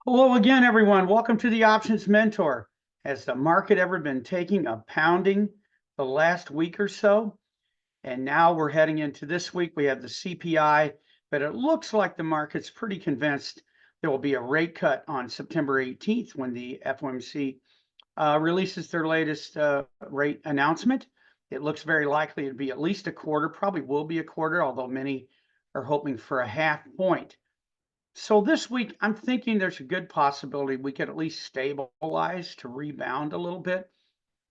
Hello again, everyone. Welcome to the Options Mentor. Has the market ever been taking a pounding the last week or so? And now we're heading into this week. We have the CPI, but it looks like the market's pretty convinced there will be a rate cut on September 18th when the FOMC releases their latest rate announcement. It looks very likely to be at least a quarter, probably will be a quarter, although many are hoping for a half point. So this week, I'm thinking there's a good possibility we could at least stabilize to rebound a little bit,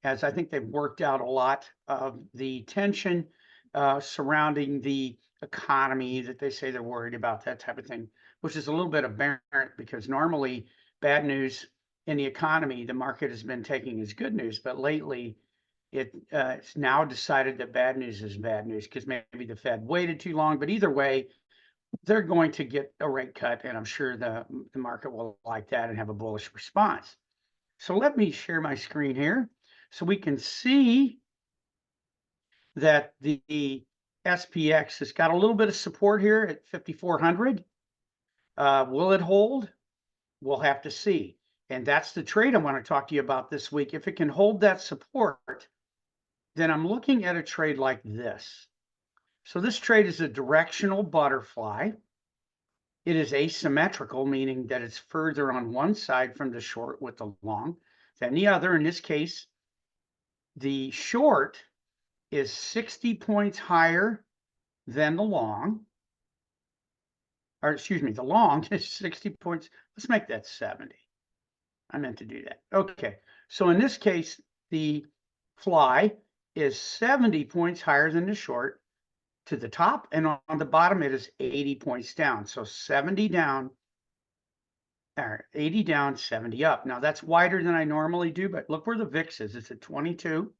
as I think they've worked out a lot of the tension surrounding the economy that they say they're worried about, that type of thing, which is a little bit aberrant because normally bad news in the economy, the market has been taking as good news, but lately it's now decided that bad news is bad news because maybe the Fed waited too long. But either way, they're going to get a rate cut, and I'm sure the market will like that and have a bullish response. So let me share my screen here so we can see that the SPX has got a little bit of support here at 5,400. Will it hold? We'll have to see. And that's the trade I want to talk to you about this week. If it can hold that support, then I'm looking at a trade like this. So this trade is a directional butterfly. It is asymmetrical, meaning that it's further on one side from the short with the long than the other. In this case, the short is 60 points higher than the long. Or excuse me, the long is 60 points. Let's make that 70. I meant to do that. Okay, so in this case, the fly is 70 points higher than the short to the top, and on the bottom it is 80 points down. So 70 down, or 80 down, 70 up. Now that's wider than I normally do, but look where the VIX is. It's at 22.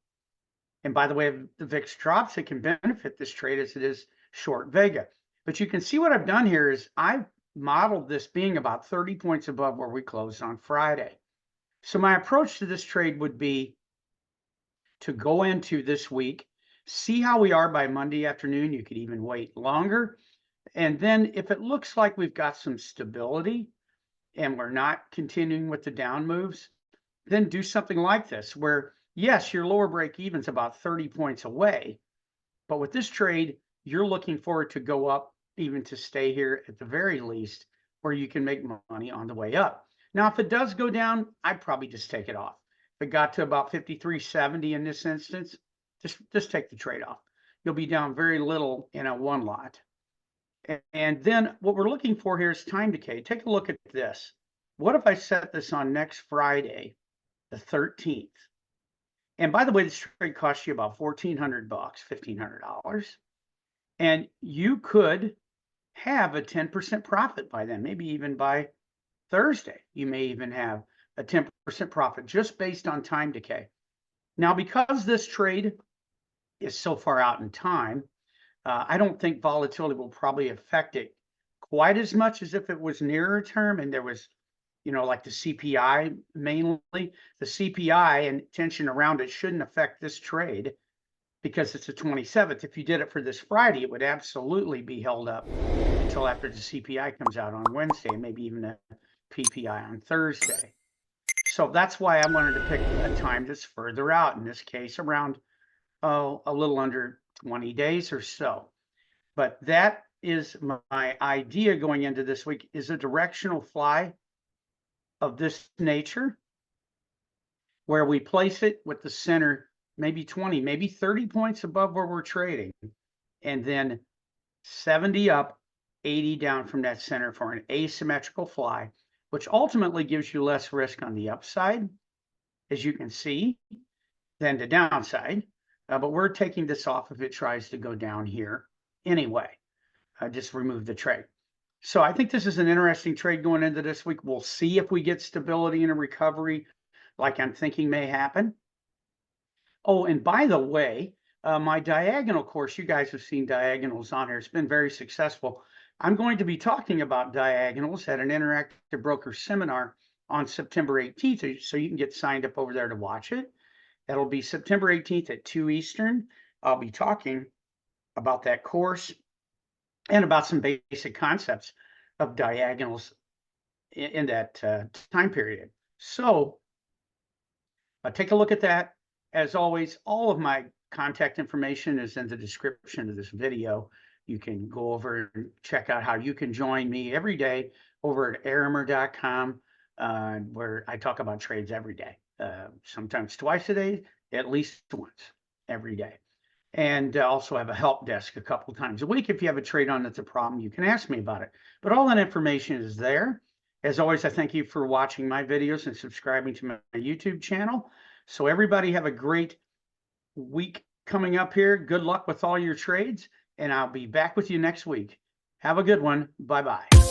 And by the way, if the VIX drops, it can benefit this trade as it is short Vega. But you can see what I've done here is I've modeled this being about 30 points above where we closed on Friday. So my approach to this trade would be to go into this week, see how we are by Monday afternoon. You could even wait longer. And then if it looks like we've got some stability and we're not continuing with the down moves, then do something like this, where yes, your lower break even's about 30 points away, but with this trade, you're looking for it to go up, even to stay here at the very least, where you can make money on the way up. Now, if it does go down, I'd probably just take it off. If it got to about 53.70 in this instance, just take the trade off. You'll be down very little in a one lot. And then what we're looking for here is time decay. Take a look at this. What if I set this on next Friday, the 13th? And by the way, this trade costs you about $1,400, $1,500. And you could have a 10% profit by then, maybe even by Thursday. You may even have a 10% profit just based on time decay. Now, because this trade is so far out in time, I don't think volatility will probably affect it quite as much as if it was nearer term and there was, like the CPI mainly. The CPI and tension around it shouldn't affect this trade because it's the 27th. If you did it for this Friday, it would absolutely be held up until after the CPI comes out on Wednesday, maybe even a PPI on Thursday. So that's why I wanted to pick a time that's further out, in this case around a little under 20 days or so. But that is my idea going into this week, is a directional fly of this nature, where we place it with the center maybe 20, maybe 30 points above where we're trading, and then 70 up, 80 down from that center for an asymmetrical fly, which ultimately gives you less risk on the upside, as you can see, than the downside. But we're taking this off if it tries to go down here anyway. Just remove the trade. So I think this is an interesting trade going into this week. We'll see if we get stability and a recovery like I'm thinking may happen. Oh, and by the way, my diagonal course, you guys have seen diagonals on here. It's been very successful. I'm going to be talking about diagonals at an interactive broker seminar on September 18th, so you can get signed up over there to watch it. That'll be September 18th at 2 Eastern. I'll be talking about that course and about some basic concepts of diagonals in that time period. So take a look at that. As always, all of my contact information is in the description of this video. You can go over and check out how you can join me every day over at arimer.com, where I talk about trades every day, sometimes twice a day, at least once every day. And also have a help desk a couple times a week. If you have a trade on that's a problem, you can ask me about it. But all that information is there. As always, I thank you for watching my videos and subscribing to my YouTube channel. So everybody have a great week coming up here. Good luck with all your trades, and I'll be back with you next week. Have a good one. Bye-bye.